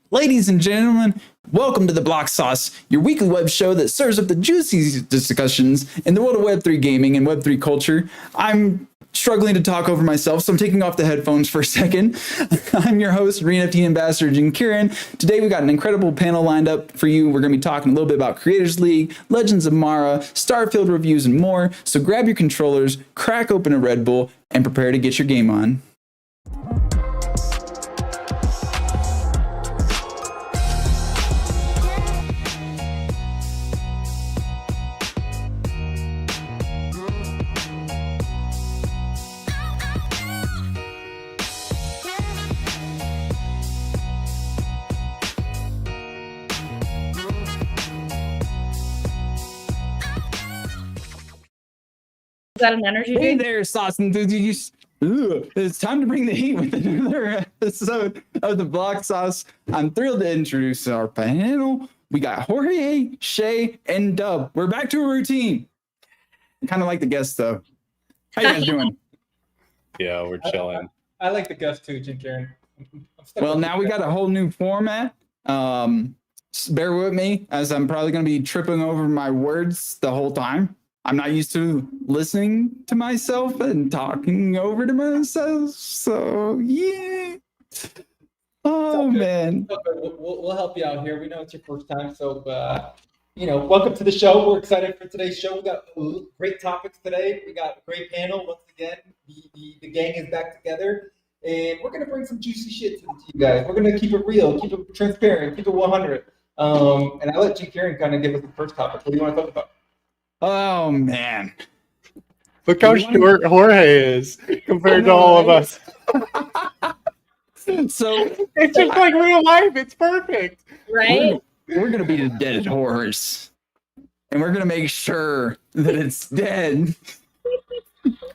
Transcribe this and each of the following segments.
Ladies and gentlemen, welcome to the Block Sauce, your weekly web show that serves up the juiciest discussions in the world of Web3 gaming and Web3 culture. I'm struggling to talk over myself, so I'm taking off the headphones for a second. I'm your host, NFT Ambassador Jim Kieran. Today we got an incredible panel lined up for you. We're going to be talking a little bit about Creators League, Legends of Mara, Starfield reviews, and more. So grab your controllers, crack open a Red Bull, and prepare to get your game on. Is that an energy drink? Hey there, sauce enthusiasts. It's time to bring the heat with another episode of the Block Sauce. I'm thrilled to introduce our panel. We got Jorge, Shay, and Dub. We're back to a routine. Kind of like the guests, though. How you guys doing? Yeah, we're chilling. I like the guests too, Jim Karen. Well, now we got a whole new format. Bear with me, as I'm probably going to be tripping over my words the whole time. I'm not used to listening to myself and talking over to myself. So, yeah. Oh, man. We'll help you out here. We know it's your first time. So, welcome to the show. We're excited for today's show. We got great topics today. We got a great panel. Once again, the gang is back together. And we're going to bring some juicy shit to you guys. We're going to keep it real, keep it transparent, keep it 100. And I'll let Jim Karen kind of give us the first topic. What do you want to talk about? Oh, man. Look how short Jorge is compared to all of us. So It's just like real life. It's perfect. Right? we're going to beat a dead horse. And we're going to make sure that it's dead.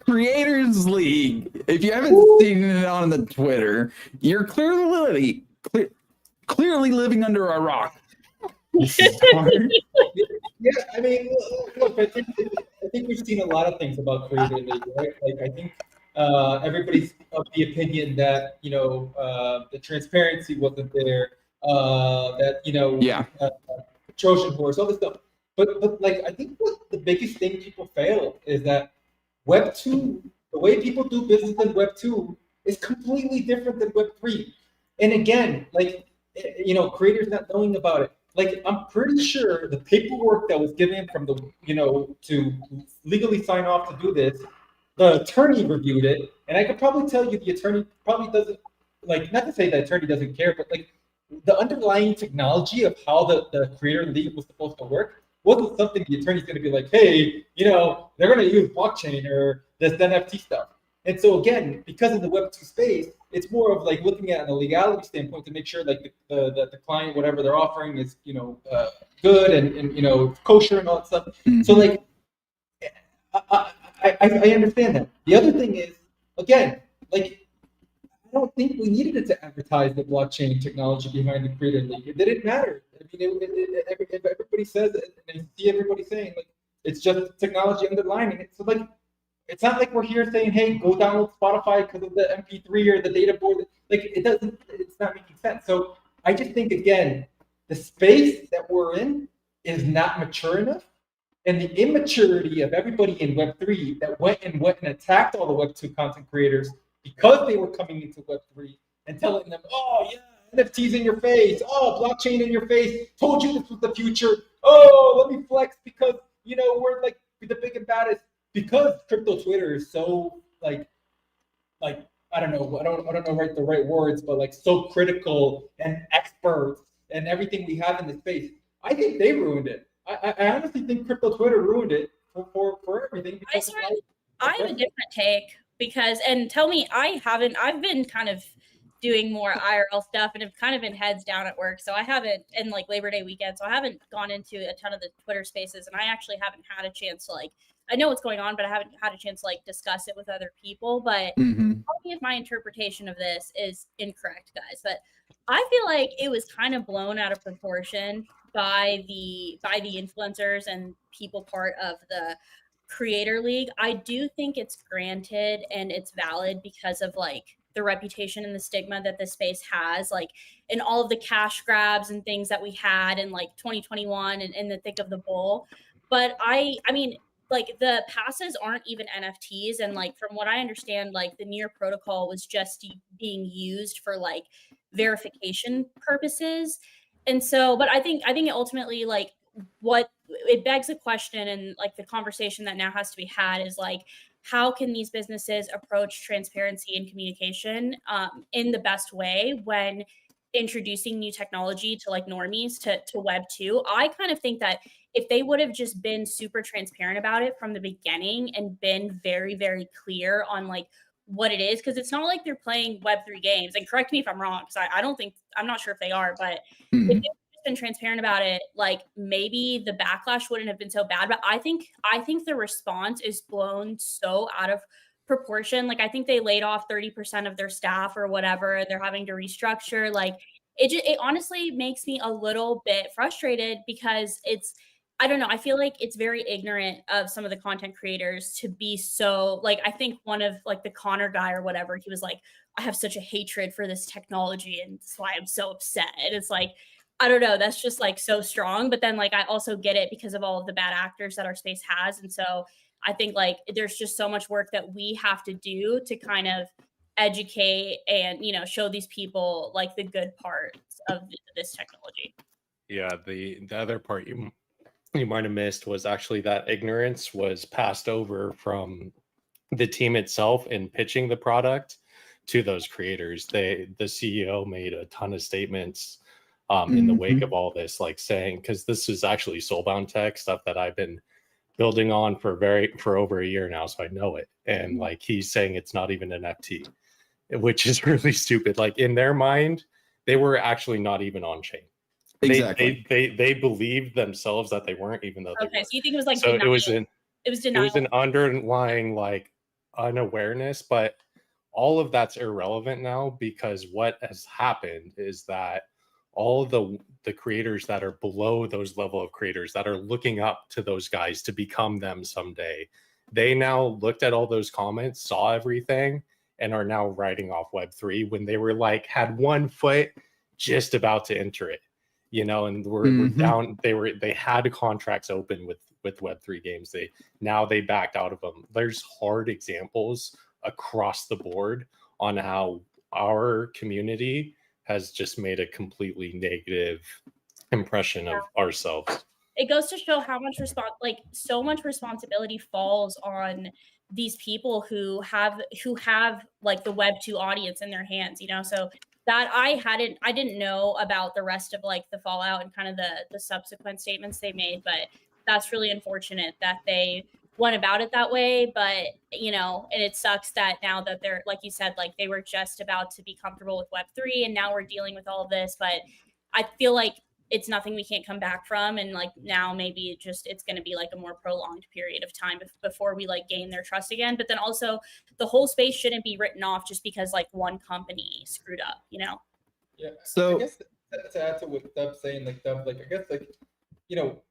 Creators League. If you haven't seen it on the Twitter, you're clearly living under a rock. This is hard. Yeah, I mean, look, I think we've seen a lot of things about Creator League, right? Like, I think everybody's of the opinion that, the transparency wasn't there, Trojan horse, all this stuff. But like, I think what the biggest thing people fail is that Web 2, the way people do business in Web 2 is completely different than Web 3. And again, like, creators not knowing about it. Like, I'm pretty sure the paperwork that was given from the, to legally sign off to do this, the attorney reviewed it. And I could probably tell you the attorney probably doesn't, like, not to say the attorney doesn't care, but like the underlying technology of how the Creator League was supposed to work wasn't something the attorney's going to be like, hey, they're going to use blockchain or this NFT stuff. And so again, because of the Web 2 space, it's more of like looking at a legality standpoint to make sure like the client, whatever they're offering is, good and kosher and all that stuff. So like, I understand that. The other thing is, again, like, I don't think we needed it to advertise the blockchain technology behind the Creator League. It didn't matter. I mean, if everybody says it, and I see everybody saying like it's just technology underlining it. So like, it's not like we're here saying, "Hey, go download Spotify because of the MP3 or the data board." Like, it doesn't. It's not making sense. So I just think again, the space that we're in is not mature enough, and the immaturity of everybody in Web3 that went and attacked all the Web2 content creators because they were coming into Web3 and telling them, "Oh yeah, NFTs in your face, oh blockchain in your face, told you this was the future. Oh, let me flex because we're like the big and baddest." Because crypto Twitter is so like I don't know the right words, but like so critical and experts and everything we have in the space. I think they ruined it. I honestly think crypto Twitter ruined it for everything. I have a different take because, and tell me, I've been kind of doing more IRL stuff and have kind of been heads down at work. So I haven't, and like Labor Day weekend, so I haven't gone into a ton of the Twitter spaces, and I actually haven't had a chance to I know what's going on, but I haven't had a chance to discuss it with other people. But tell me if my interpretation of this is incorrect, guys. But I feel like it was kind of blown out of proportion by the influencers and people part of the creator league. I do think it's granted and it's valid because of the reputation and the stigma that the space has, in all of the cash grabs and things that we had in 2021 and in the thick of the bull. But I mean, the passes aren't even NFTs, and from what I understand, the Near protocol was just being used for verification purposes. And so, but I think it ultimately what it begs a question, and the conversation that now has to be had is how can these businesses approach transparency and communication in the best way when introducing new technology to normies to Web 2? I kind of think that if they would have just been super transparent about it from the beginning and been very, very clear on what it is, because it's not like they're playing Web3 games, and correct me if I'm wrong, because I'm not sure if they are, but if they've been transparent about it, maybe the backlash wouldn't have been so bad. But I think the response is blown so out of proportion. I think they laid off 30% of their staff or whatever, and they're having to restructure. It honestly makes me a little bit frustrated because I don't know. I feel like it's very ignorant of some of the content creators to be so I think one of the Connor guy or whatever, he was I have such a hatred for this technology and that's why I'm so upset. And it's I don't know, that's just so strong. But then I also get it because of all of the bad actors that our space has. And so I think there's just so much work that we have to do to kind of educate and, show these people the good parts of this technology. Yeah, the other part you might have missed was actually that ignorance was passed over from the team itself in pitching the product to those creators. The CEO made a ton of statements in the wake of all this, saying, because this is actually soulbound tech stuff that I've been building on for over a year now, so I know it. And he's saying it's not even an NFT, which is really stupid. In their mind, they were actually not even on chain. Exactly. They believed themselves that they weren't, even though they were. So you think it was so denial. It was denial. It was an underlying unawareness, but all of that's irrelevant now, because what has happened is that all the creators that are below those level of creators that are looking up to those guys to become them someday, they now looked at all those comments, saw everything, and are now writing off Web3 when they were had one foot just about to enter it, and we're down. They had contracts open with Web3 games. They backed out of them. There's hard examples across the board on how our community has just made a completely negative impression of ourselves. It goes to show how much so much responsibility falls on these people who have the Web 2 audience in their hands, so that I didn't know about the rest of the fallout and kind of the subsequent statements they made, but that's really unfortunate that they went about it that way. But and it sucks that now that they're, like you said, they were just about to be comfortable with Web3 and now we're dealing with all of this. But I feel like it's nothing we can't come back from, and now maybe it's going to be a more prolonged period of time before we gain their trust again. But then also the whole space shouldn't be written off just because one company screwed up. Yeah. So to add to what Dub's saying, like Dub, like I guess like you know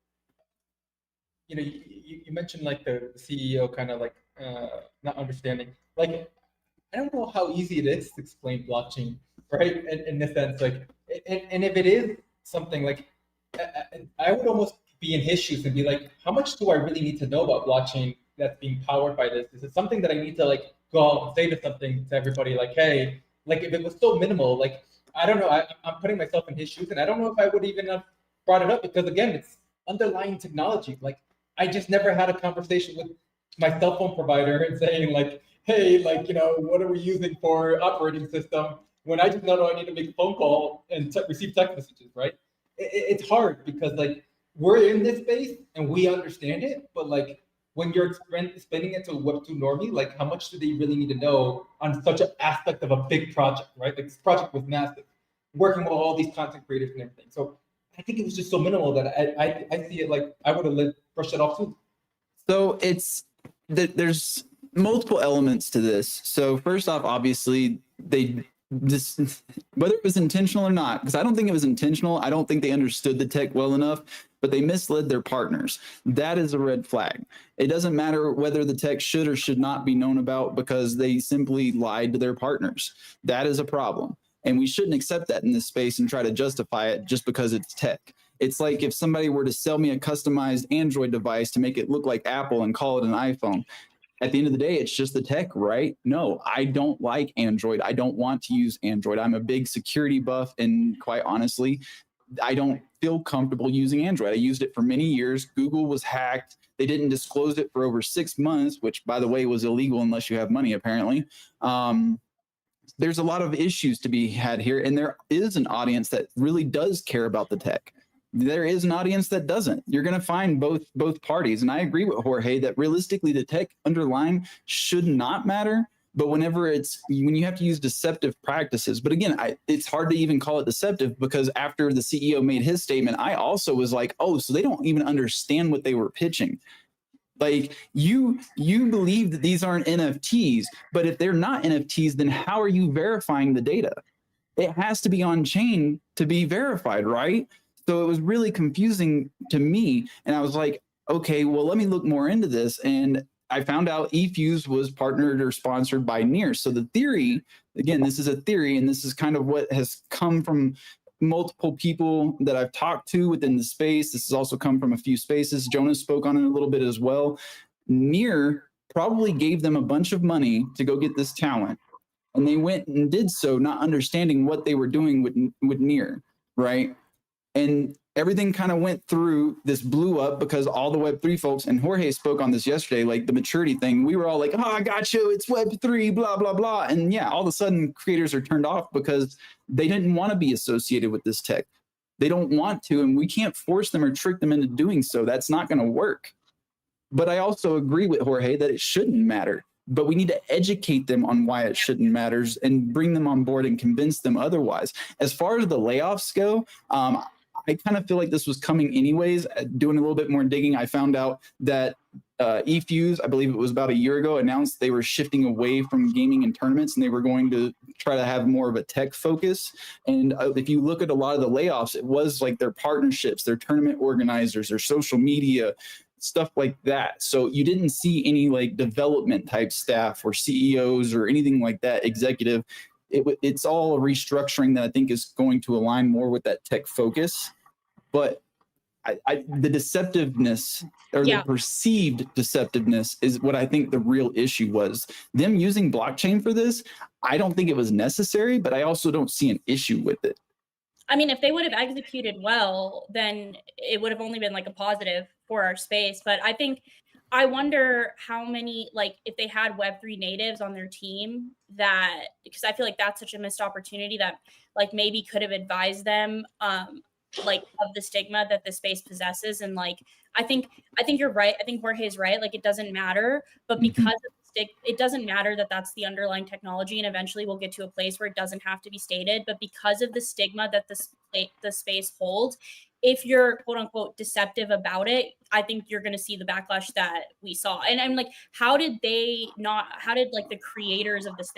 you mentioned like the CEO kind of like not understanding. Like I don't know how easy it is to explain blockchain, right? In this sense, like, and if it is something like, I would almost be in his shoes and be like, how much do I really need to know about blockchain that's being powered by this? Is it something that I need to like go out and say to something to everybody like, hey, like if it was so minimal, like I don't know, I'm putting myself in his shoes, and I don't know if I would even have brought it up because again, it's underlying technology. Like I just never had a conversation with my cell phone provider and saying like, hey, like, what are we using for operating system? When I just know I need to make a phone call and receive text messages, right? It's hard because like we're in this space and we understand it, but like when you're explaining it to a Web2 normie, like how much do they really need to know on such an aspect of a big project, right? Like this project was massive, working with all these content creators and everything. So I think it was just so minimal that I see it like I would have brushed it off too. So there's multiple elements to this. So first off, obviously this whether it was intentional or not, because I don't think it was intentional. I don't think they understood the tech well enough, but they misled their partners. That is a red flag. It doesn't matter whether the tech should or should not be known about because they simply lied to their partners. That is a problem. And we shouldn't accept that in this space and try to justify it just because it's tech. It's like if somebody were to sell me a customized Android device to make it look like Apple and call it an iPhone. At the end of the day, it's just the tech, right? No, I don't like Android. I don't want to use Android. I'm a big security buff. And quite honestly, I don't feel comfortable using Android. I used it for many years. Google was hacked. They didn't disclose it for over 6 months, which, by the way, was illegal unless you have money, apparently. There's a lot of issues to be had here. And there is an audience that really does care about the tech. There is an audience that doesn't. You're going to find both parties. And I agree with Jorge that realistically the tech underlying should not matter. But when you have to use deceptive practices, but again, it's hard to even call it deceptive because after the CEO made his statement, I also was like, oh, so they don't even understand what they were pitching. Like you believe that these aren't NFTs, but if they're not NFTs, then how are you verifying the data? It has to be on chain to be verified, right? So it was really confusing to me. And I was like, okay, well, let me look more into this. And I found out eFuse was partnered or sponsored by Near. So the theory, again, this is a theory, and this is kind of what has come from multiple people that I've talked to within the space. This has also come from a few spaces. Jonas spoke on it a little bit as well. Near probably gave them a bunch of money to go get this talent. And they went and did so, not understanding what they were doing with Near, right? And everything kind of went through, this blew up because all the Web3 folks, and Jorge spoke on this yesterday, like the maturity thing. We were all like, oh, I got you. It's Web3, blah, blah, blah. And yeah, all of a sudden creators are turned off because they didn't want to be associated with this tech. They don't want to, and we can't force them or trick them into doing so. That's not going to work. But I also agree with Jorge that it shouldn't matter. But we need to educate them on why it shouldn't matter and bring them on board and convince them otherwise. As far as the layoffs go, I kind of feel like this was coming anyways. Doing a little bit more digging, I found out that eFuse, I believe it was about a year ago, announced they were shifting away from gaming and tournaments, and they were going to try to have more of a tech focus. And if you look at a lot of the layoffs, it was like their partnerships, their tournament organizers, their social media, stuff like that. So you didn't see any like development type staff or CEOs or anything like that, executive. It's all a restructuring that I think is going to align more with that tech focus. But the deceptiveness or the perceived deceptiveness is what I think the real issue was. Them using blockchain for this, I don't think it was necessary, but I also don't see an issue with it. I mean, if they would have executed well, then it would have only been like a positive for our space. But I wonder how many, like, if they had Web3 natives on their team because I feel like that's such a missed opportunity that like maybe could have advised them like of the stigma that the space possesses. And like, I think you're right. I think Jorge is right. Like it doesn't matter, but because of it doesn't matter that that's the underlying technology. And eventually we'll get to a place where it doesn't have to be stated, but because of the stigma that the space holds, if you're quote unquote deceptive about it, I think you're going to see the backlash that we saw. And I'm like, how did like the creators of this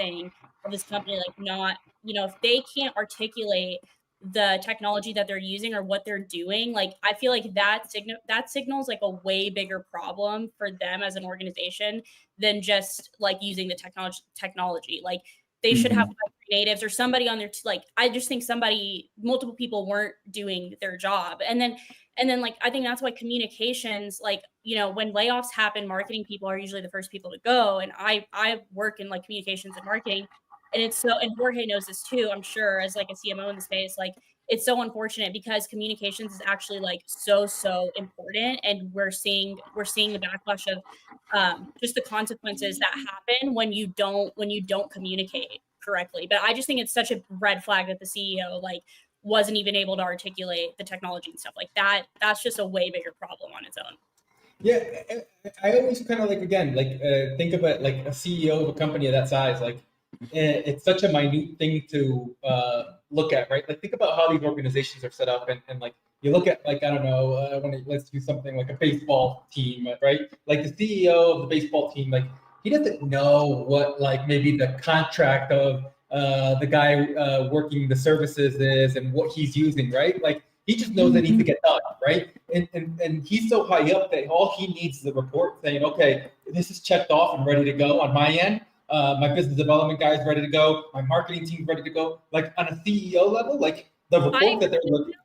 company, like not, if they can't articulate the technology that they're using or what they're doing, like I feel like that signals like a way bigger problem for them as an organization than just like using the technology. Like they should have like natives or somebody on their like I just think multiple people weren't doing their job. And then like I think that's why communications, like, you know, when layoffs happen, marketing people are usually the first people to go. And I work in like communications and marketing. And it's so, and Jorge knows this too, I'm sure, as like a CMO in the space, like it's so unfortunate because communications is actually like so important. And we're seeing the backlash of just the consequences that happen when you don't communicate correctly. But I just think it's such a red flag that the CEO like wasn't even able to articulate the technology and stuff like that. That's just a way bigger problem on its own. Yeah, I always kind of like, again, like think about like a CEO of a company of that size. Like it's such a minute thing to look at, right? Like think about how these organizations are set up, and like you look at like, I don't know, let's do something like a baseball team, right? Like the CEO of the baseball team, like he doesn't know what like maybe the contract of the guy working the services is and what he's using, right? Like he just knows that needs to get done, right? And he's so high up that all he needs is a report saying, okay, this is checked off and ready to go on my end. My business development guy is ready to go. My marketing team is ready to go. Like on a CEO level, like the report that they're looking.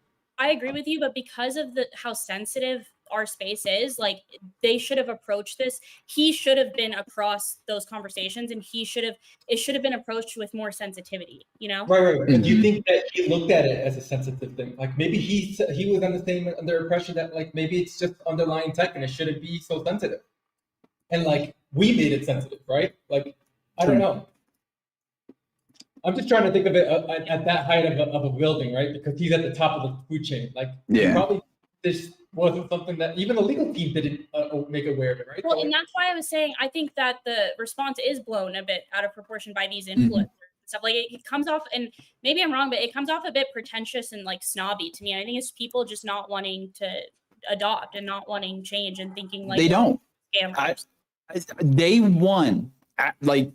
I agree with you, but because of how sensitive our space is, like they should have approached this. He should have been across those conversations, and it should have been approached with more sensitivity, you know? Right. But do you think that he looked at it as a sensitive thing? Like maybe he was under impression that like maybe it's just underlying tech and it shouldn't be so sensitive. And like we made it sensitive, right? Like I don't know. I'm just trying to think of it at that height of a building, right? Because he's at the top of the food chain. Like, probably this wasn't something that even the legal team didn't make aware of it, right? Well, and that's why I was saying I think that the response is blown a bit out of proportion by these influencers and stuff. Like it comes off, and maybe I'm wrong, but it comes off a bit pretentious and like snobby to me. And I think it's people just not wanting to adopt and not wanting change and thinking like they don't. Day one, like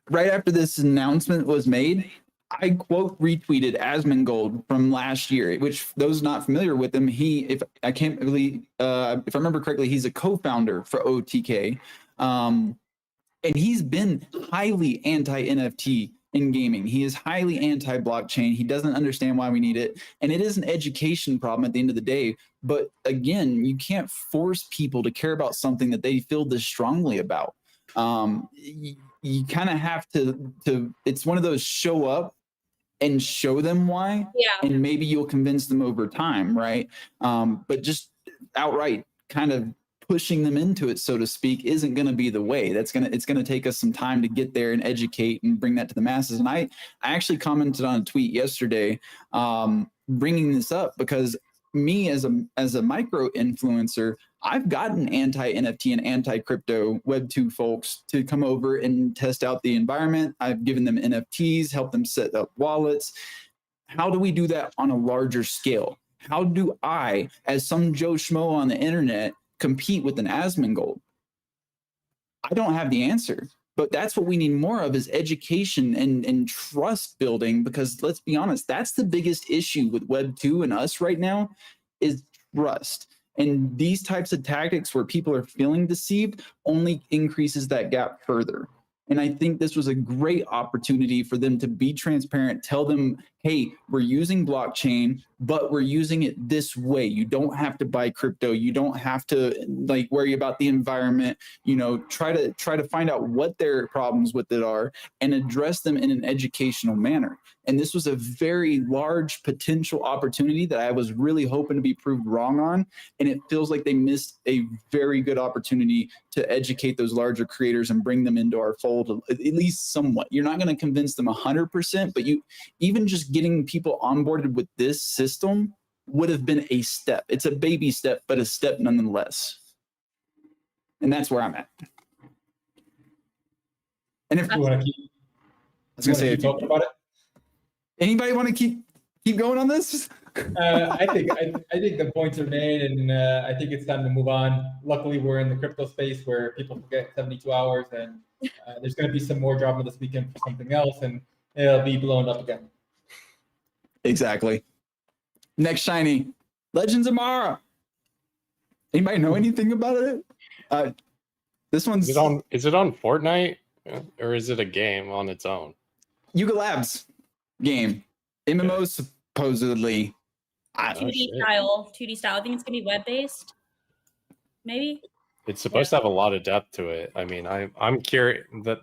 right after this announcement was made, I quote retweeted Asmongold from last year, which those not familiar with him, if I remember correctly, he's a co-founder for OTK. And he's been highly anti-NFT in gaming. He is highly anti-blockchain. He doesn't understand why we need it. And it is an education problem at the end of the day. But again, you can't force people to care about something that they feel this strongly about. You kind of have to it's one of those show up and show them why, and maybe you'll convince them over time, right? But just outright kind of pushing them into it, so to speak, isn't going to be the way. It's going to take us some time to get there and educate and bring that to the masses. And I actually commented on a tweet yesterday bringing this up because me as a micro influencer, I've gotten anti-NFT and anti-crypto Web2 folks to come over and test out the environment. I've given them NFTs, helped them set up wallets. How do we do that on a larger scale? How do I, as some Joe Schmo on the internet, compete with an Asmongold? I don't have the answer, but that's what we need more of is education and trust building, because let's be honest, that's the biggest issue with Web 2 and us right now is trust. And these types of tactics where people are feeling deceived only increases that gap further. And I think this was a great opportunity for them to be transparent, tell them, hey, we're using blockchain, but we're using it this way. You don't have to buy crypto. You don't have to like worry about the environment, try to find out what their problems with it are and address them in an educational manner. And this was a very large potential opportunity that I was really hoping to be proved wrong on. And it feels like they missed a very good opportunity to educate those larger creators and bring them into our fold, at least somewhat. You're not going to convince them 100%, but even just getting people onboarded with this system would have been a step. It's a baby step, but a step nonetheless. And that's where I'm at. And if you want to keep, I was going to say, talking about it. Anybody want to keep going on this? I think the points are made, and I think it's time to move on. Luckily, we're in the crypto space where people forget 72 hours, and there's going to be some more drama this weekend for something else, and it'll be blown up again. Exactly. Next shiny, Legends of Mara. Anybody know anything about it? This one's Is it on Fortnite or is it a game on its own? Yuga Labs game. MMO supposedly. 2D style. I think it's gonna be web based. Maybe. It's supposed to have a lot of depth to it. I mean, I'm curious that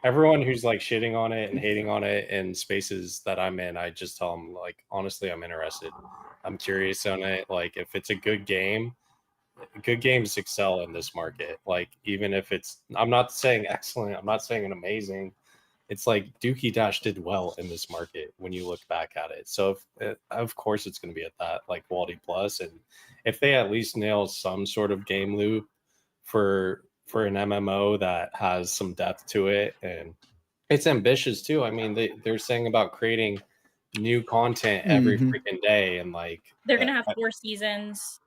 everyone who's like shitting on it and hating on it in spaces that I'm in, I just tell them like, honestly, I'm interested. I'm curious on it. Like, if it's a good games excel in this market. Like, even if I'm not saying excellent, I'm not saying an amazing. It's like Dookie Dash did well in this market when you look back at it. So of course it's going to be at that like quality plus. And if they at least nail some sort of game loop for an MMO that has some depth to it, and it's ambitious too. I mean, they're saying about creating new content every freaking day, and like they're gonna have 4 seasons.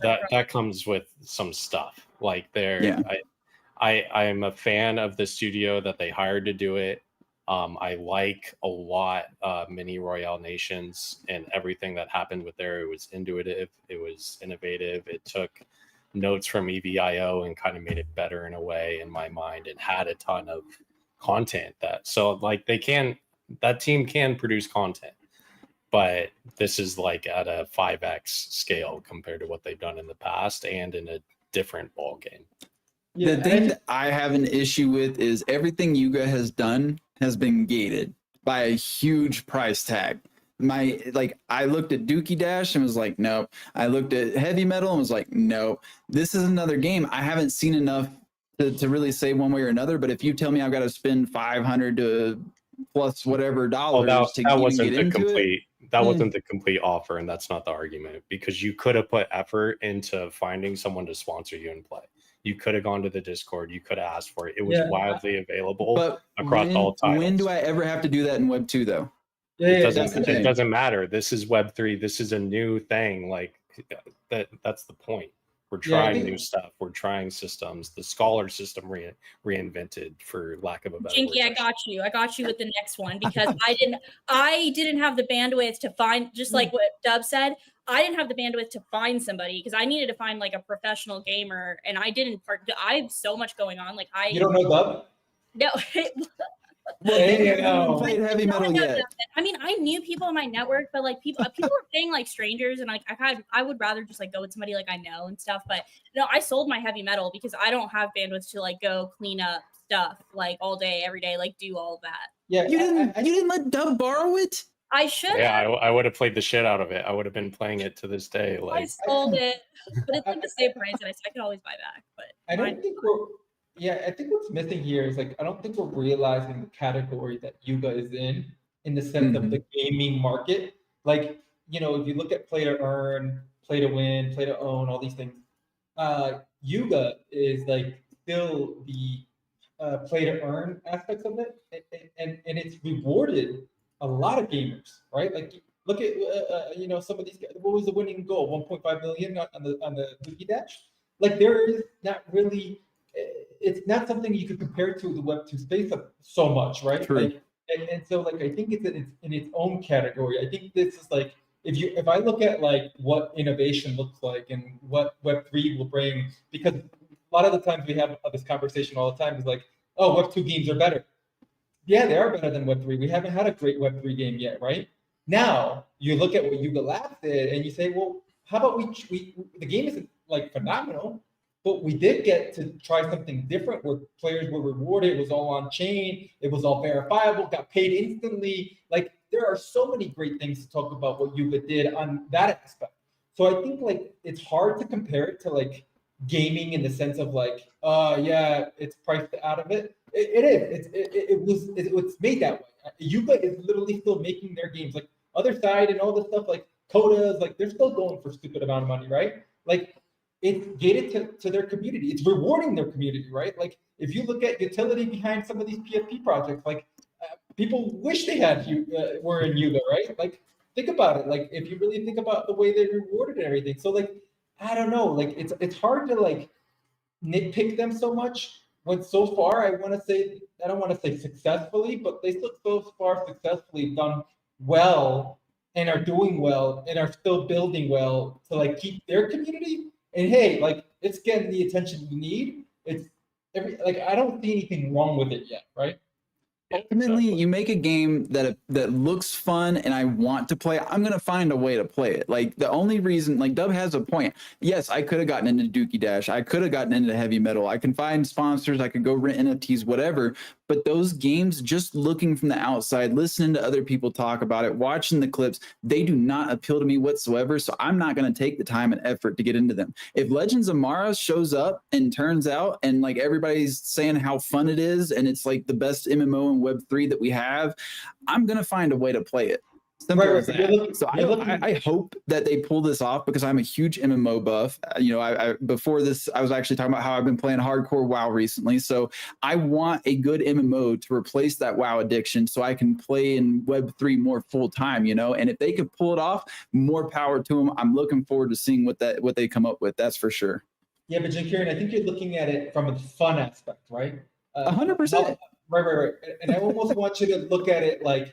That comes with some stuff. Like I am a fan of the studio that they hired to do it. I like a lot Mini Royale Nations and everything that happened with there. It was intuitive, it was innovative, it took notes from EVIO and kind of made it better in a way in my mind, and had a ton of content that team can produce content, but this is like at a 5x scale compared to what they've done in the past and in a different ball game. The thing that I have an issue with is everything Yuga has done has been gated by a huge price tag. I looked at Dookie Dash and was like, nope. I looked at Heavy Metal and was like, no. This is another game I haven't seen enough to really say one way or another. But if you tell me I've got to spend $500 to plus whatever dollars to even get into it, that wasn't the complete offer, and that's not the argument, because you could have put effort into finding someone to sponsor you and play. You could have gone to the Discord. You could have asked for it. It was widely available across all titles. When do I ever have to do that in Web 2 though? It doesn't matter. This is Web 3. This is a new thing. Like that's the point. We're trying new stuff. We're trying systems. The Scholar system reinvented, for lack of a better word. Jinky, I got you with the next one, because I didn't have the bandwidth to find, just like what Dub said, I didn't have the bandwidth to find somebody, because I needed to find like a professional gamer, and I have so much going on. Like You don't know Dub? No. Well, they haven't played Heavy Metal yet. I mean, I knew people in my network, but like people were paying like strangers, and like I would rather just like go with somebody like I know and stuff. But no, I sold my Heavy Metal because I don't have bandwidth to like go clean up stuff like all day, every day, like do all of that. Yeah, you didn't let Dub borrow it? I should. Yeah, I would have played the shit out of it. I would have been playing it to this day. Like, I sold it, but it's like the same price, and I could always buy back. But I don't think I think what's missing here is like, I don't think we're realizing the category that Yuga is in the sense of the gaming market. Like, you know, if you look at play to earn, play to win, play to own, all these things, Yuga is like still the play to earn aspects of it, and it's rewarded a lot of gamers, right? Like, look at some of these guys. What was the winning goal? 1.5 million on the Dookie Dash. Like, there is not really. It's not something you could compare to the Web 2 space so much, right? True. Like, and so like I think it's in its own category. I think this is like, if I look at like what innovation looks like and what Web 3 will bring, because a lot of the times we have this conversation all the time is like, oh, Web 2 games are better. Yeah, they are better than Web 3. We haven't had a great Web 3 game yet, right? Now you look at what Yuga Labs did and you say, well, how about we the game isn't like phenomenal, but we did get to try something different where players were rewarded. It was all on chain. It was all verifiable, got paid instantly. Like, there are so many great things to talk about what Yuga did on that aspect. So I think like it's hard to compare it to like gaming in the sense of like, yeah, it's priced out of it. It is. It's made that way. Yuga is literally still making their games. Like, Other Side and all this stuff, like Codas, like they're still going for stupid amount of money, right? Like, it's gated to their community. It's rewarding their community, right? Like, if you look at utility behind some of these PFP projects, like people wish they had were in Yuga, right? Like, think about it. Like, if you really think about the way they rewarded and everything. So like, I don't know. Like, it's hard to like nitpick them so much when so far I don't want to say successfully, but they still so far successfully done well and are doing well and are still building well to like keep their community. And hey, like it's getting the attention we need. It's like I don't see anything wrong with it yet, right? Ultimately, you make a game that looks fun and I want to play, I'm gonna find a way to play it. Like the only reason, like Dub has a point. Yes, I could have gotten into Dookie Dash, I could have gotten into heavy metal, I can find sponsors, I could go rent NFTs, whatever. But those games, just looking from the outside, listening to other people talk about it, watching the clips, they do not appeal to me whatsoever. So I'm not going to take the time and effort to get into them. If Legends of Mara shows up and turns out and like everybody's saying how fun it is and it's like the best MMO in Web3 that we have, I'm going to find a way to play it. Simple as that. So I hope that they pull this off because I'm a huge MMO buff. You know, I before this, I was actually talking about how I've been playing hardcore WoW recently. So I want a good MMO to replace that WoW addiction so I can play in Web3 more full time, you know, and if they could pull it off, more power to them. I'm looking forward to seeing what they come up with. That's for sure. Yeah, but Jim Kieran, I think you're looking at it from a fun aspect, right? 100%. Right. And I almost want you to look at it like,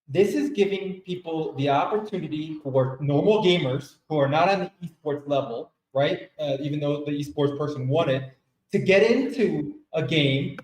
this is giving people the opportunity who are normal gamers who are not on the esports level, right? Even though the esports person won it, to get into a game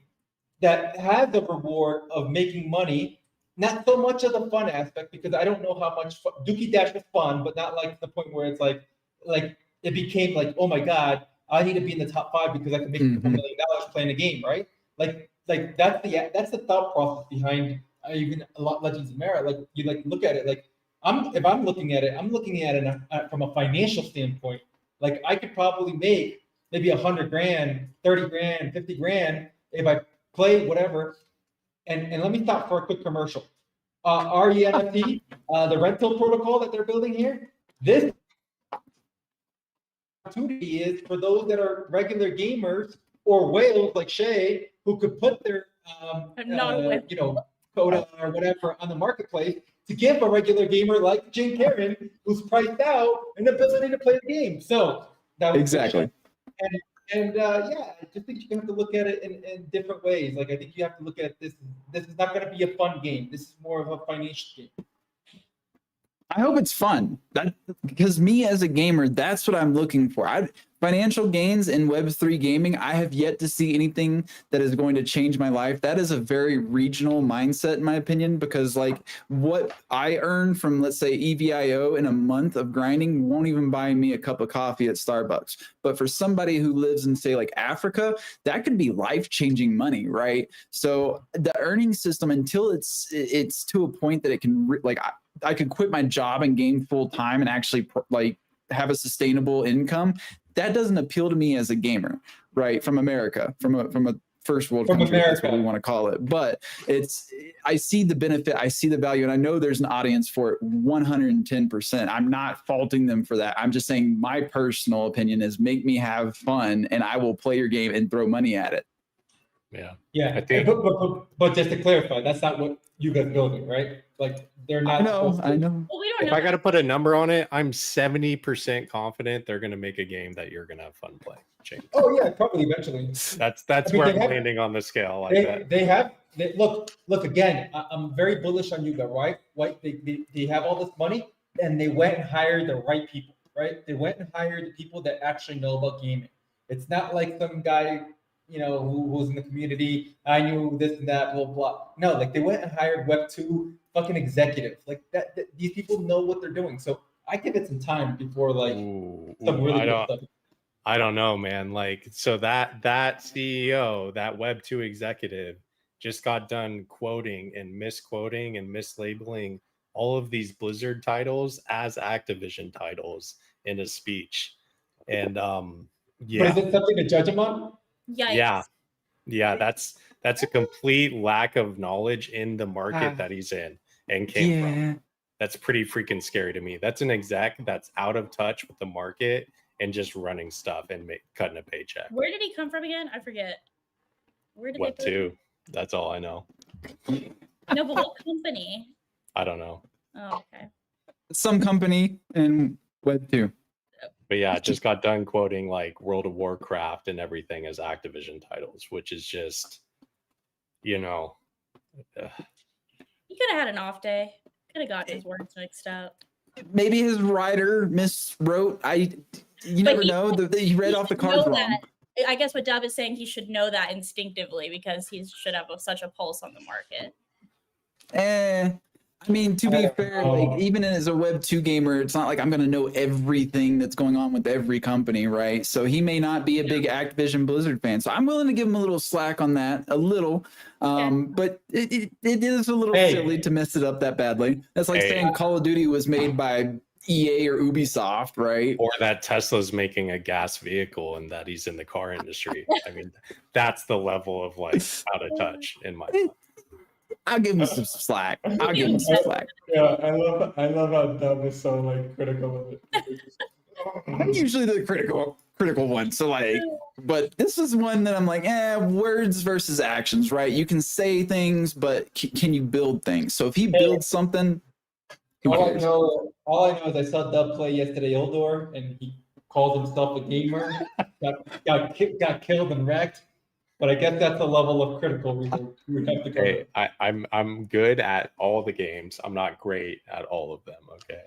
that has the reward of making money, not so much of the fun aspect, because I don't know how much Dookie Dash was fun, but not like the point where it's like it became like, oh my God, I need to be in the top 5 because I can make $1 million playing a game, right? Like that's the thought process behind even a lot Legends of Mara. Like you like look at it like if I'm looking at it from a financial standpoint. Like I could probably make maybe $100 grand, 30 grand, 50 grand if I play whatever. And let me stop for a quick commercial. RENFT, the rental protocol that they're building here. This opportunity is for those that are regular gamers or whales like Shay who could put their quota or whatever on the marketplace to give a regular gamer like Jane Karen, who's priced out, an ability to play the game. So that was exactly. And I just think you have to look at it in different ways. Like I think you have to look at this. This is not going to be a fun game. This is more of a financial game. I hope it's fun. Because me as a gamer, that's what I'm looking for. Financial gains in Web3 gaming, I have yet to see anything that is going to change my life. That is a very regional mindset, in my opinion, because like what I earn from, let's say, EVIO in a month of grinding won't even buy me a cup of coffee at Starbucks. But for somebody who lives in, say, like Africa, that could be life-changing money, right? So the earning system, until it's to a point that it can, I could quit my job and game full time and actually like have a sustainable income. That doesn't appeal to me as a gamer, right? From America, from a first world country, that's what we want to call it. But I see the benefit, I see the value, and I know there's an audience for it 110%. I'm not faulting them for that. I'm just saying my personal opinion is make me have fun and I will play your game and throw money at it. Yeah. I think, but just to clarify, that's not what you guys building, right? Like they're not. I know. Well, we don't know. If I got to put a number on it, I'm 70% confident they're going to make a game that you're going to have fun playing. Oh yeah, probably eventually. That's where I'm landing on the scale. Look again. I'm very bullish on Yuga, right? They have all this money and they went and hired the right people, right? They went and hired the people that actually know about gaming. It's not like some guy, who was in the community. I knew this and that, blah, blah. No, like they went and hired Web2 fucking executives. Like that these people know what they're doing. So I give it some time before some really good stuff. I don't know, man. Like, so that CEO, that Web2 executive just got done quoting and misquoting and mislabeling all of these Blizzard titles as Activision titles in a speech. And But is it something to judge him on? Yikes. Yeah, that's a complete lack of knowledge in the market that he's in and came from. That's pretty freaking scary to me. That's an exec that's out of touch with the market and just running stuff and cutting a paycheck. Where did he come from again? I forget. Where did Web2? That's all I know. No, but what company? I don't know. Oh, okay. Some company in Web2. But yeah, just got done quoting like World of Warcraft and everything as Activision titles, which is just, He could have had an off day. Could have got his words mixed up. Maybe his writer miswrote. You But never know. He read off the cards wrong. That. I guess what Dub is saying, he should know that instinctively because he should have such a pulse on the market. I mean, to be fair, like even as a Web 2 gamer, it's not like I'm going to know everything that's going on with every company, right? So he may not be a big Activision Blizzard fan. So I'm willing to give him a little slack on that, a little. But it is a little silly to mess it up that badly. That's like saying Call of Duty was made by EA or Ubisoft, right? Or that Tesla's making a gas vehicle and that he's in the car industry. I mean, that's the level of like out of touch in my mind. I'll give him some slack. Yeah, I love how Dub is so like critical of it. I'm usually the critical one. So like, but this is one that I'm like, words versus actions, right? You can say things, but can you build things? So if he builds something, all I know is I saw Dub play yesterday Ildor, and he calls himself a gamer. got killed and wrecked. But I guess that's the level of critical we would have to go. Hey, I'm good at all the games. I'm not great at all of them. Okay,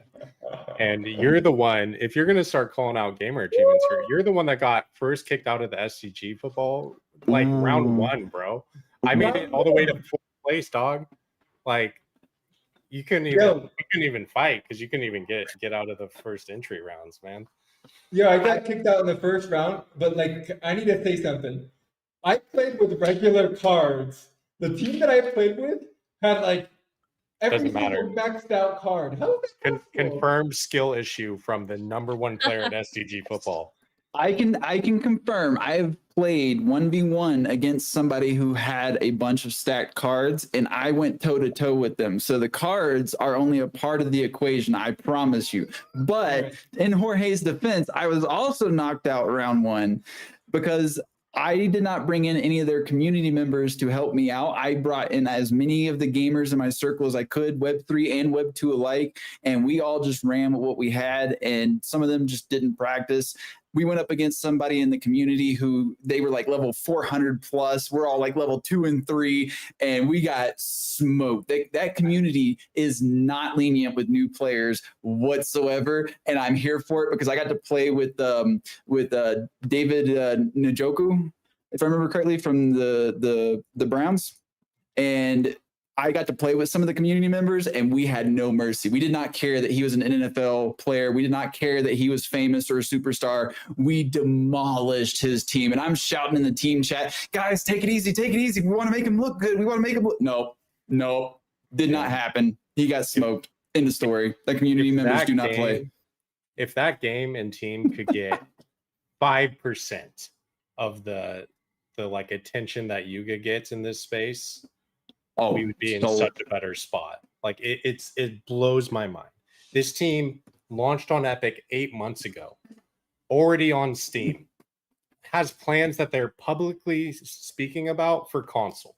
and you're the one. If you're gonna start calling out gamer achievements here, you're the one that got first kicked out of the SCG football, like round 1, bro. I made it all the way to 4th place, dog. Like you couldn't even fight because you couldn't even get out of the first entry rounds, man. Yeah, I got kicked out in the first round, but like I need to say something. I played with regular cards. The team that I played with had like every single maxed out card. How is that confirmed skill issue from the number 1 player in SDG football. I can confirm I've played 1v1 against somebody who had a bunch of stacked cards, and I went toe to toe with them. So the cards are only a part of the equation, I promise you. But in Jorge's defense, I was also knocked out round 1 because I did not bring in any of their community members to help me out. I brought in as many of the gamers in my circle as I could, Web 3 and Web 2 alike, and we all just ran with what we had, and some of them just didn't practice. We went up against somebody in the community who they were like level 400 plus. We're all like level 2 and 3, and we got smoked. That community is not lenient with new players whatsoever, and I'm here for it because I got to play with David Njoku, if I remember correctly, from the Browns, and I got to play with some of the community members, and we had no mercy. We did not care that he was an NFL player. We did not care that he was famous or a superstar. We demolished his team. And I'm shouting in the team chat, guys, take it easy, take it easy. We want to make him look good. We want to make him look. No, did not happen. He got smoked. End of story. The community members do not play. If that game and team could get 5% of the like attention that Yuga gets in this space, we would be in such a better spot. Like it blows my mind. This team launched on Epic 8 months ago, already on Steam, has plans that they're publicly speaking about for console.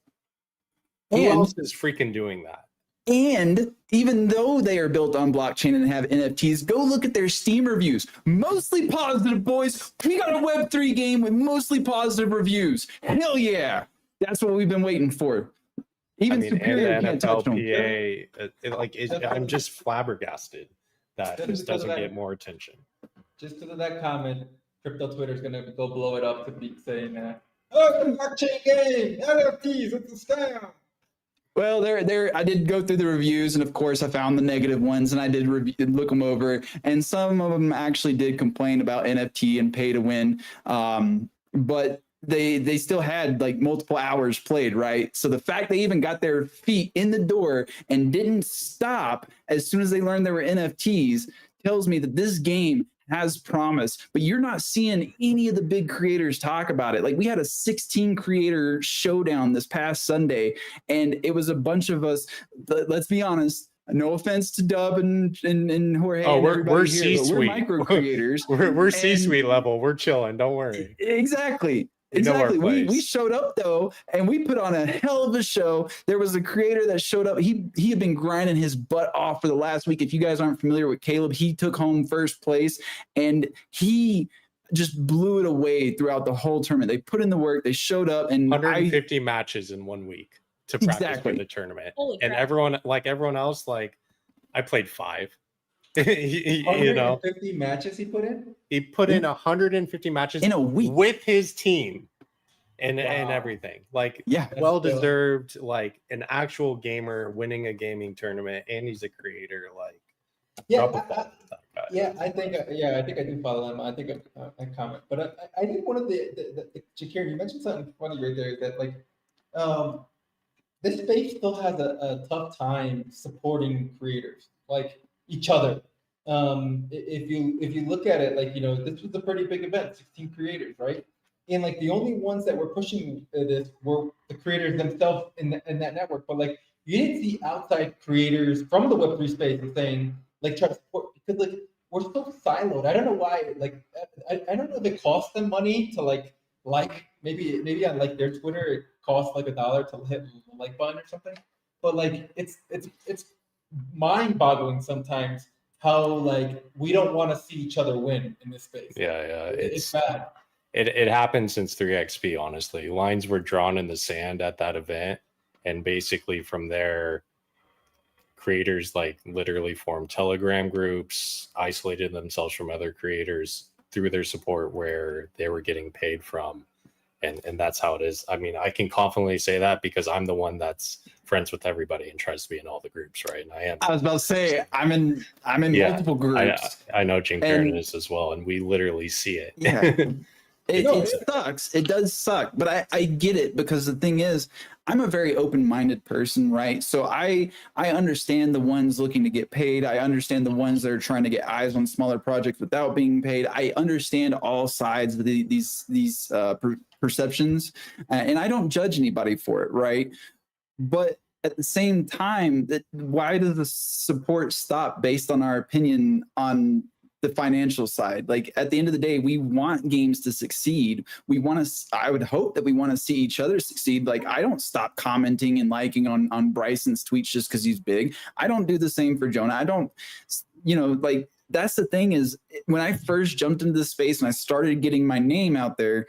Who else is freaking doing that? And even though they are built on blockchain and have NFTs, go look at their Steam reviews. Mostly positive, boys. We got a Web3 game with mostly positive reviews. Hell yeah. That's what we've been waiting for. Even Superior can't touch them. I'm just flabbergasted that this doesn't get more attention. Just because of that comment, crypto Twitter is going to go blow it up to be saying that, oh, it's a blockchain game, NFTs, it's a scam. Well, I did go through the reviews, and of course, I found the negative ones, and I did look them over, and some of them actually did complain about NFT and pay to win, but they still had like multiple hours played, right? So the fact they even got their feet in the door and didn't stop as soon as they learned there were NFTs tells me that this game has promise, but you're not seeing any of the big creators talk about it. Like we had a 16 creator showdown this past Sunday, and it was a bunch of us. Let's be honest. No offense to Dub and Jorge. Oh, we're C-suite. We're micro creators. we're C-suite level. We're chilling. Don't worry. Exactly. We showed up though, and we put on a hell of a show. There was a creator that showed up. He had been grinding his butt off for the last week. If you guys aren't familiar with Caleb, he took home first place, and he just blew it away throughout the whole tournament. They put in the work. They showed up, and 150 matches in 1 week to practice for the tournament. And everyone else, like I played 5. You know, 150 matches he put in. he put in 150 matches in a week with his team and Wow. everything. Like, Yeah. That's well still- deserved. Like an actual gamer winning a gaming tournament, and he's a creator. Like, Yeah, drop a ball with that guy. yeah, I think I do follow him. I think I comment, but I think one of the Jakir, you mentioned something funny right there that like this space still has a tough time supporting creators like each other. If you look at it, like this was a pretty big event, 16 creators, right? And like the only ones that were pushing this were the creators themselves in that network. But like you didn't see outside creators from the Web3 space saying like try to support because like we're so siloed. I don't know why. Like I don't know if it costs them money to like maybe on like their Twitter it costs like $1 to hit the like button or something. But like it's mind-boggling sometimes how like we don't want to see each other win in this space. Yeah, It's bad. It happened since 3XP, honestly. Lines were drawn in the sand at that event, and basically from there, creators like literally formed Telegram groups, isolated themselves from other creators through their support where they were getting paid from. And that's how it is. I mean, I can confidently say that because I'm the one that's friends with everybody and tries to be in all the groups, right? And I am. I was about to say I'm in Yeah, multiple groups. I know Jim Karen And- is as well, and we literally see it. Yeah. It No, sucks. It does suck, but I get it because the thing is, I'm a very open-minded person, right? So I understand the ones looking to get paid. I understand the ones that are trying to get eyes on smaller projects without being paid. I understand all sides of these perceptions, and I don't judge anybody for it, right? But at the same time, why does the support stop based on our opinion on the financial side? Like at the end of the day, we want games to succeed. I would hope that we want to see each other succeed. Like I don't stop commenting and liking on Bryson's tweets just because he's big. I don't do the same for Jonah. I don't, like that's the thing is when I first jumped into this space and I started getting my name out there,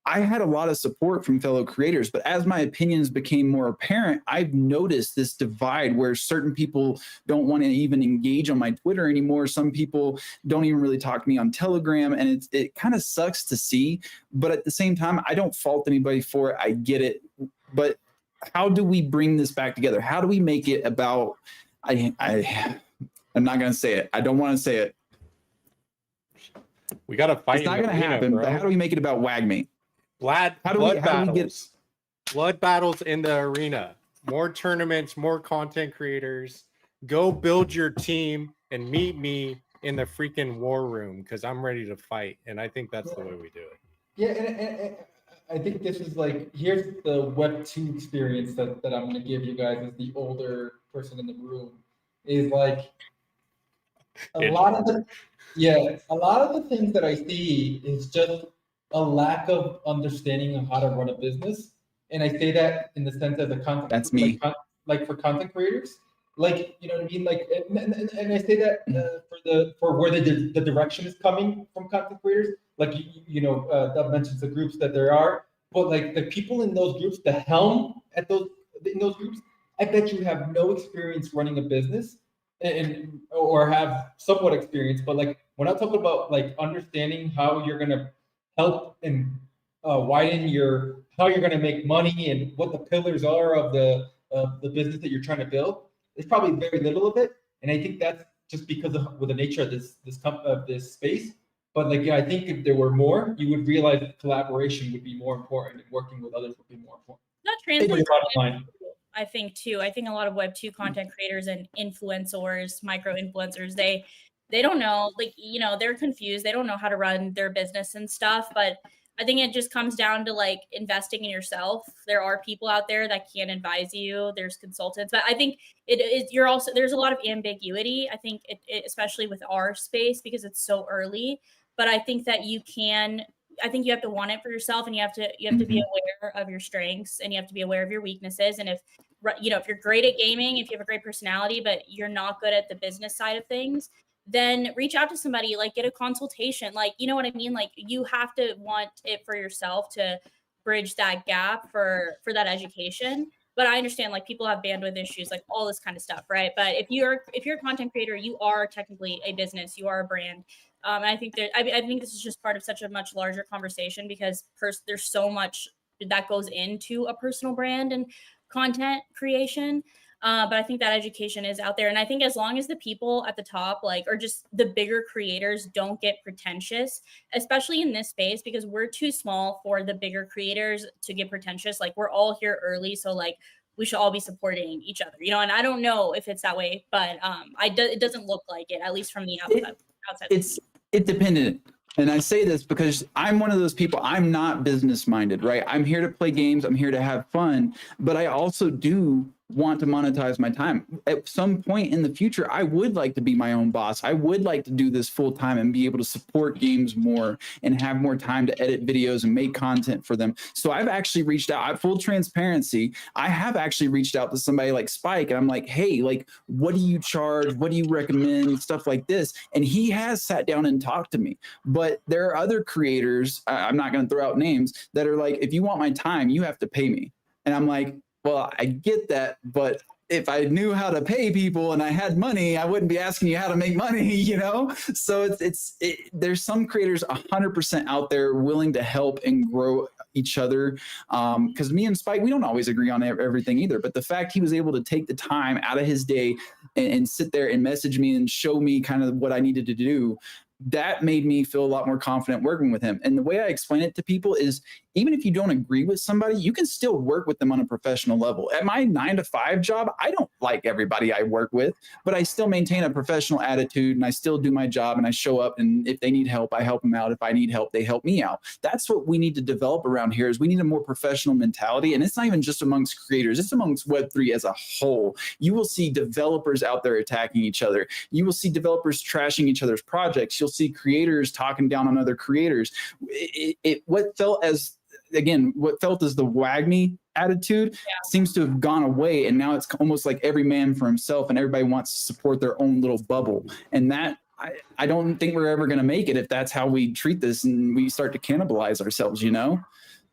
I had a lot of support from fellow creators, but as my opinions became more apparent, I've noticed this divide where certain people don't want to even engage on my Twitter anymore. Some people don't even really talk to me on Telegram, and it kind of sucks to see. But at the same time, I don't fault anybody for it. I get it. But how do we bring this back together? How do we make it about, I'm not going to say it. I don't want to say it. We got to fight. It's not going to happen, bro. but how do we make it about WagMate? Blood battles in the arena, more tournaments, more content creators. Go build your team and meet me in the freaking war room because I'm ready to fight, and I think that's the way we do it. Yeah, and I think this is like here's the Web 2 experience that I'm going to give you guys as the older person in the room is like a lot of the things that I see is just a lack of understanding of how to run a business, and I say that in the sense as a content. That's me. Like for content creators, like you know what I mean. Like, and I say that for where the direction is coming from content creators. Like that mentions the groups that there are, but like the people in those groups, the helm in those groups, I bet you have no experience running a business, or have somewhat experience. But like when I'm talking about like understanding how you're gonna help and widen how you're going to make money and what the pillars are of the business that you're trying to build. There's probably very little of it, and I think that's just because of the nature of this space. But like, I think if there were more, you would realize that collaboration would be more important, and working with others would be more important. That translates. I think too. I think a lot of Web 2 content creators and influencers, micro influencers, they don't know, like, they're confused. They don't know how to run their business and stuff. But I think it just comes down to like investing in yourself. There are people out there that can advise you. There's consultants, but I think there's a lot of ambiguity. I think especially with our space because it's so early, but I think that you have to want it for yourself, and you have to be aware of your strengths, and you have to be aware of your weaknesses. And if you're great at gaming, if you have a great personality, but you're not good at the business side of things, then reach out to somebody, like get a consultation. Like, you know what I mean? Like you have to want it for yourself to bridge that gap for that education. but I understand like people have bandwidth issues, like all this kind of stuff, right? But if you're a content creator, you are technically a business, you are a brand. And I think that I think this is just part of such a much larger conversation because there's so much that goes into a personal brand and content creation. But I think that education is out there. And I think as long as the people at the top, like, or just the bigger creators don't get pretentious, especially in this space, because we're too small for the bigger creators to get pretentious. Like, we're all here early. So, like, we should all be supporting each other, you know, and I don't know if it's that way, but it doesn't look like it, at least from the outside. It's dependent. And I say this because I'm one of those people, I'm not business minded, right? I'm here to play games. I'm here to have fun, but I also do want to monetize my time. At some point in the future, I would like to be my own boss. I would like to do this full time and be able to support games more and have more time to edit videos and make content for them. So I've actually reached out, full transparency. I have actually reached out to somebody like Spike and I'm like, hey, like, what do you charge? What do you recommend? Stuff like this. And he has sat down and talked to me. But there are other creators, I'm not going to throw out names, that are like, if you want my time, you have to pay me. And I'm like, well, I get that, but if I knew how to pay people and I had money, I wouldn't be asking you how to make money, you know? So there's some creators 100% out there willing to help and grow each other. Because me and Spike, we don't always agree on everything either. But the fact he was able to take the time out of his day and sit there and message me and show me kind of what I needed to do, that made me feel a lot more confident working with him. And the way I explain it to people is, even if you don't agree with somebody, you can still work with them on a professional level. At my 9-to-5 job, I don't like everybody I work with, but I still maintain a professional attitude and I still do my job and I show up, and if they need help, I help them out. If I need help, they help me out. That's what we need to develop around here, is we need a more professional mentality. And it's not even just amongst creators, it's amongst Web3 as a whole. You will see developers out there attacking each other. You will see developers trashing each other's projects. You'll see creators talking down on other creators. What felt as the WAGMI attitude seems to have gone away, and now it's almost like every man for himself and everybody wants to support their own little bubble. And that I don't think we're ever going to make it if that's how we treat this and we start to cannibalize ourselves, you know?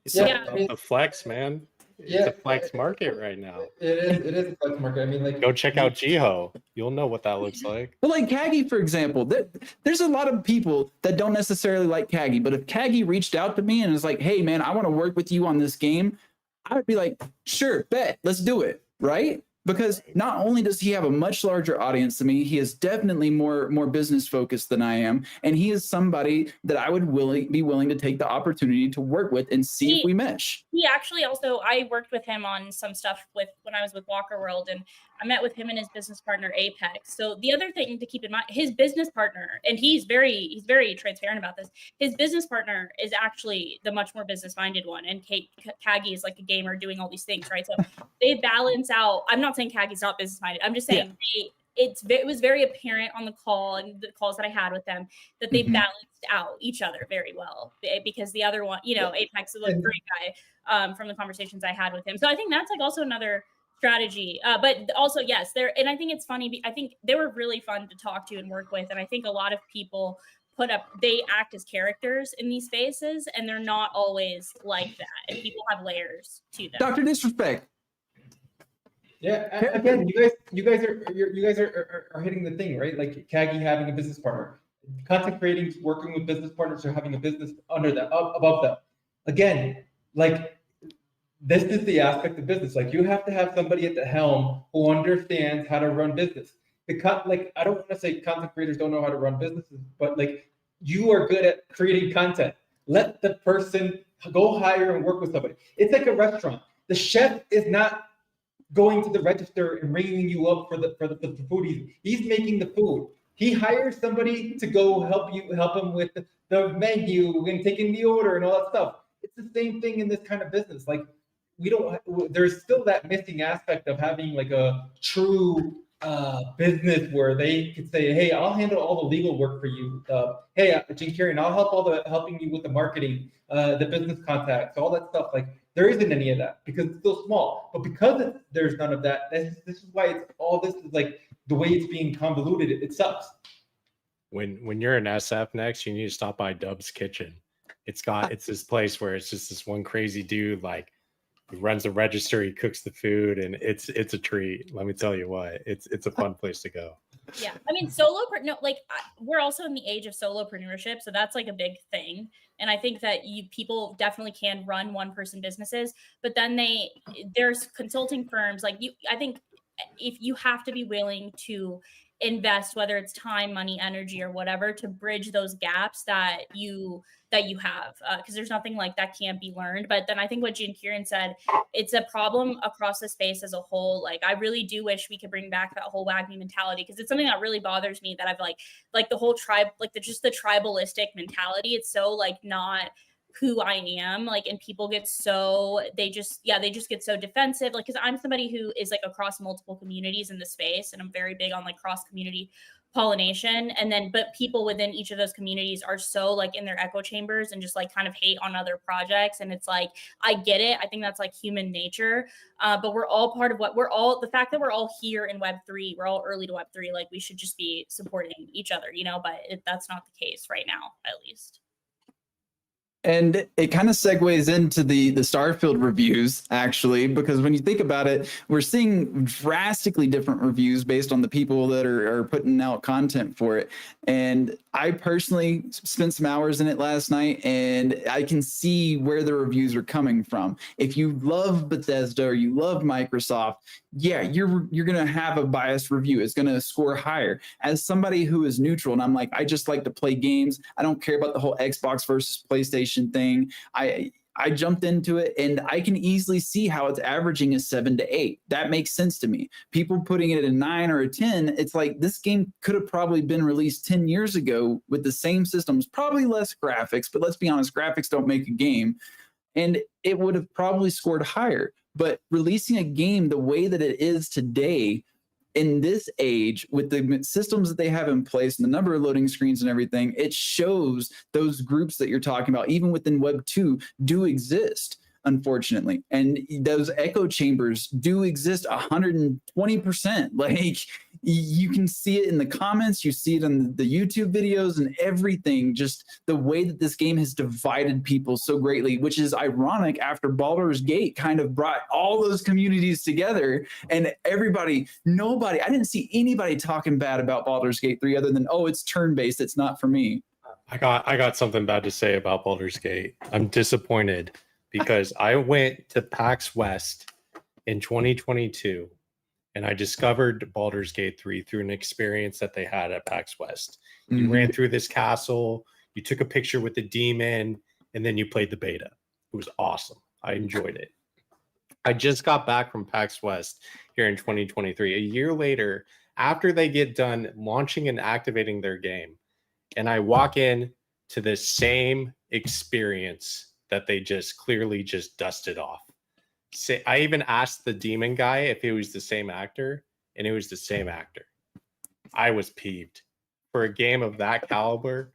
So the flex, man. It's a flex market right now. It is a flex market. I mean, like, go check out Jiho. You'll know what that looks like. But like Kagi, for example, there's a lot of people that don't necessarily like Kagi. But if Kagi reached out to me and was like, hey, man, I want to work with you on this game, I would be like, sure, bet, let's do it, right? Because not only does he have a much larger audience than me, he is definitely more business focused than I am. And he is somebody that I would be willing to take the opportunity to work with and see if we mesh. He actually also, I worked with him on some stuff when I was with Walker World, and I met with him and his business partner, Apex. So the other thing to keep in mind, his business partner, and he's very transparent about this, his business partner is actually the much more business-minded one. And Kagi is like a gamer doing all these things, right? So they balance out. I'm not saying Kagi's not business-minded. I'm just saying it was very apparent on the call and the calls that I had with them that they balanced out each other very well, because the other one, you know, Apex was a great guy from the conversations I had with him. So I think that's like also another strategy. But also, yes, and I think it's funny. I think they were really fun to talk to and work with. And I think a lot of people they act as characters in these spaces, and they're not always like that. And people have layers to them. Dr. Disrespect. Yeah, again, you guys are hitting the thing, right? Like Kagi having a business partner, content creating, working with business partners, or having a business under them, above them. Again, like, this is the aspect of business. Like, you have to have somebody at the helm who understands how to run business. Like, I don't want to say content creators don't know how to run businesses, but like, you are good at creating content. Let the person go hire and work with somebody. It's like a restaurant. The chef is not going to the register and ringing you up for the food. He's making the food. He hires somebody to go help him with the menu and taking the order and all that stuff. It's the same thing in this kind of business. Like, there's still that missing aspect of having like a true business where they could say, hey, I'll handle all the legal work for you. Hey, Jim Kieran, I'll helping you with the marketing, the business contacts, all that stuff. Like, there isn't any of that because it's still small. But because there's none of that, this is why this is like the way it's being convoluted. It sucks. When you're in SF next, you need to stop by Dub's Kitchen. It's this place where it's just this one crazy dude like He runs the register, he cooks the food, and it's a treat. Let me tell you what, it's a fun place to go. Yeah, I mean, we're also in the age of solopreneurship, so that's like a big thing. And I think that people definitely can run one person businesses, but then there's consulting firms like you. I think if you have to be willing to invest, whether it's time, money, energy, or whatever, to bridge those gaps that you have, because there's nothing like that can't be learned. But then I think what Gene Kieran said, it's a problem across the space as a whole. Like, I really do wish we could bring back that whole WAGMI mentality, because it's something that really bothers me, that I've like the whole tribe, like just the tribalistic mentality. It's so like not who I am, like, and people get so, they just get so defensive, like, because I'm somebody who is like across multiple communities in the space, and I'm very big on like cross community pollination. And then, but people within each of those communities are so like in their echo chambers and just like kind of hate on other projects. And it's like, I get it. I think that's like human nature. But we're all part of the fact that we're all here in Web3, we're all early to Web3, like we should just be supporting each other, but that's not the case right now, at least. And it kind of segues into the Starfield reviews, actually, because when you think about it, we're seeing drastically different reviews based on the people that are putting out content for it. And I personally spent some hours in it last night, and I can see where the reviews are coming from. If you love Bethesda or you love Microsoft, yeah, you're going to have a biased review. It's going to score higher. As somebody who is neutral, and I'm like, I just like to play games. I don't care about the whole Xbox versus PlayStation thing. I jumped into it, and I can easily see how it's averaging a 7 to 8. That makes sense to me. People putting it at a 9 or a 10, it's like this game could have probably been released 10 years ago with the same systems, probably less graphics, but let's be honest, graphics don't make a game. And it would have probably scored higher. But releasing a game the way that it is today, in this age, with the systems that they have in place and the number of loading screens and everything, it shows those groups that you're talking about, even within Web 2, do exist, unfortunately. And those echo chambers do exist 120%. Like, you can see it in the comments, you see it in the YouTube videos and everything, just the way that this game has divided people so greatly, which is ironic after Baldur's Gate kind of brought all those communities together, and I didn't see anybody talking bad about Baldur's Gate 3 other than, oh, it's turn-based, it's not for me. I got something bad to say about Baldur's Gate. I'm disappointed because I went to PAX West in 2022 and I discovered Baldur's Gate 3 through an experience that they had at PAX West. You ran through this castle, you took a picture with the demon, and then you played the beta. It was awesome. I enjoyed it. I just got back from PAX West here in 2023, a year later, after they get done launching and activating their game, and I walk in to the same experience that they just clearly just dusted off. I even asked the demon guy if it was the same actor, and it was the same actor. I was peeved. For a game of that caliber,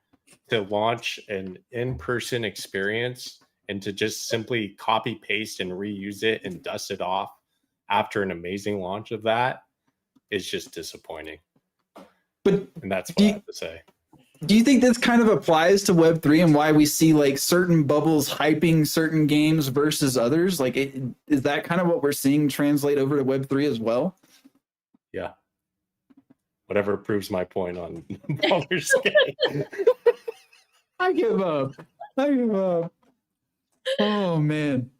to launch an in-person experience and to just simply copy paste and reuse it and dust it off after an amazing launch of that is just disappointing. And that's what I have to say. Do you think this kind of applies to Web3 and why we see like certain bubbles hyping certain games versus others? Like, is that kind of what we're seeing translate over to Web3 as well? Yeah. Whatever proves my point on Baldur's Gate. I give up. Oh, man.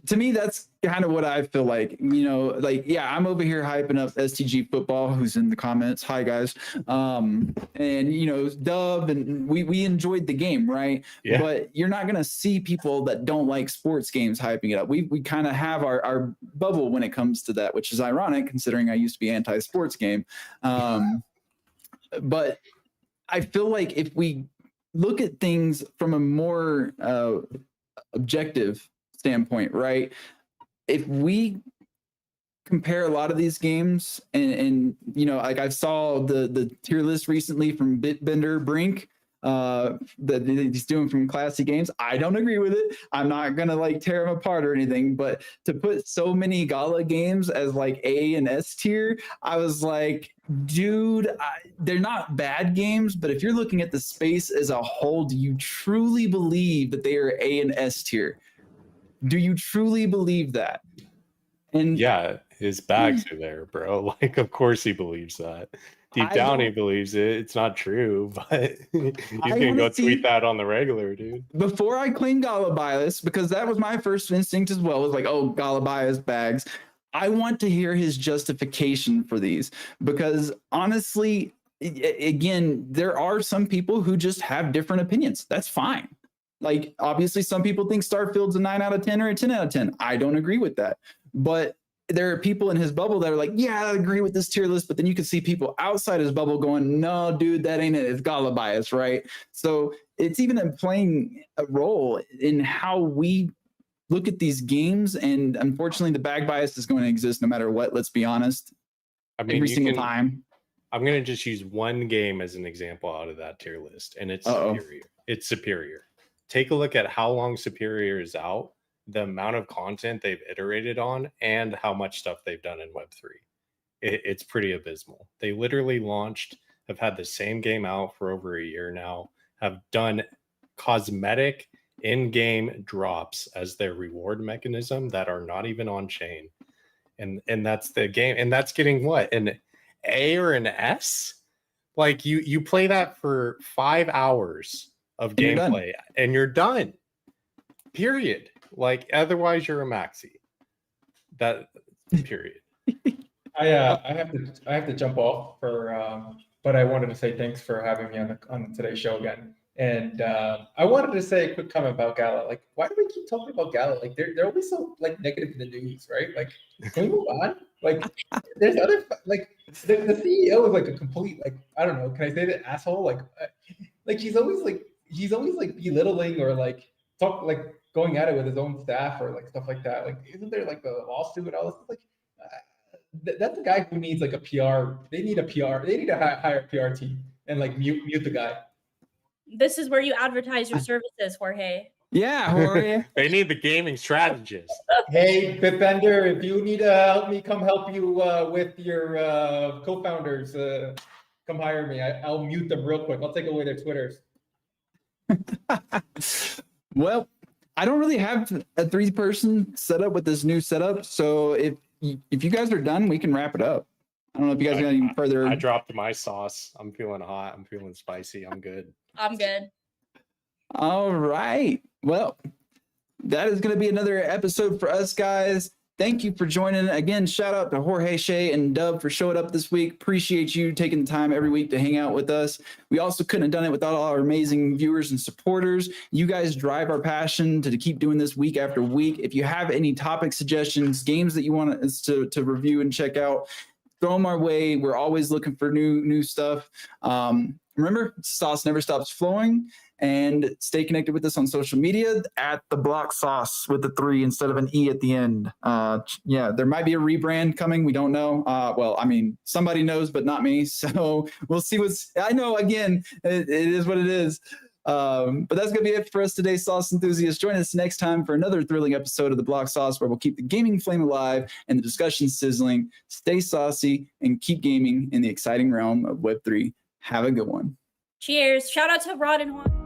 To me, that's kind of what I feel like, yeah, I'm over here hyping up STG football, who's in the comments. Hi, guys. And, Dub, and we enjoyed the game, right? Yeah. But you're not going to see people that don't like sports games hyping it up. We kind of have our bubble when it comes to that, which is ironic considering I used to be anti-sports game. But I feel like if we look at things from a more objective standpoint, right? If we compare a lot of these games and like I saw the tier list recently from Bitbender Brink that he's doing from Classy Games, I don't agree with it. I'm not gonna like tear them apart or anything, but to put so many Gala games as like A and S tier, I was like, dude, they're not bad games, but if you're looking at the space as a whole, do you truly believe that they are A and S tier? Do you truly believe that? And Yeah, his bags are there, bro. Like, of course he believes that. Deep I down, he don't- believes it. It's not true, but he's I gonna wanna go see- tweet that on the regular, dude. before I claim Gala bias, because that was my first instinct as well, was like, oh, Gala bias bags. I want to hear his justification for these, because honestly, again, there are some people who just have different opinions. That's fine. Like, obviously, some people think Starfield's a 9 out of 10 or a 10 out of 10. I don't agree with that. But there are people in his bubble that are like, yeah, I agree with this tier list. But then you can see people outside his bubble going, no, dude, that ain't it. It's Gala bias, right? So it's even playing a role in how we look at these games. And unfortunately, the bag bias is going to exist no matter what. Let's be honest. I mean, Every single time. I'm gonna just use one game as an example out of that tier list, and it's Uh-oh. Superior. It's Superior. Take a look at how long Superior is out, the amount of content they've iterated on, and how much stuff they've done in Web3. It's pretty abysmal. They literally have had the same game out for over a year now, have done cosmetic in-game drops as their reward mechanism that are not even on chain. And that's the game. And that's getting what? An A or an S? Like you play that for 5 hours of And you're done. gameplay and you're done. Period. Like otherwise you're a maxi. That period. I have to jump off but I wanted to say thanks for having me on today's show again. And I wanted to say a quick comment about Gala. Like, why do we keep talking about Gala? Like, they're always so like negative in the news, right? Like, can we move on? Like, there's other like the CEO is like a complete like I don't know. Can I say the asshole? Like he's always like belittling or like going at it with his own staff or like stuff like that. Like, isn't there like the lawsuit and all this? Like, that's a guy who needs like a PR. They need a PR. They need to hire a PR team and like mute the guy. This is where you advertise your services, Jorge. Yeah, Jorge. They need the gaming strategist. Hey, Bitbender, if you need to help me, come help you with your co-founders. Come hire me. I'll mute them real quick. I'll take away their Twitters. Well, I don't really have a 3-person setup with this new setup. So if you guys are done, we can wrap it up. I don't know if you guys got any further. I dropped my sauce. I'm feeling hot. I'm feeling spicy. I'm good. I'm good. All right. Well, that is going to be another episode for us, guys. Thank you for joining. Again, shout out to Jorge, Shay, and Dub for showing up this week. Appreciate you taking the time every week to hang out with us. We also couldn't have done it without all our amazing viewers and supporters. You guys drive our passion to keep doing this week after week. If you have any topic suggestions, games that you want us to review and check out, throw them our way. We're always looking for new stuff. Remember, sauce never stops flowing. And stay connected with us on social media at the Block Sauce with the 3 instead of an E at the end. Yeah, there might be a rebrand coming. We don't know. Well, I mean, somebody knows, but not me. So we'll see I know, again, it is what it is. But that's going to be it for us today, Sauce enthusiasts. Join us next time for another thrilling episode of the Block Sauce, where we'll keep the gaming flame alive and the discussion sizzling. Stay saucy and keep gaming in the exciting realm of Web3. Have a good one. Cheers. Shout out to Rod and Juan.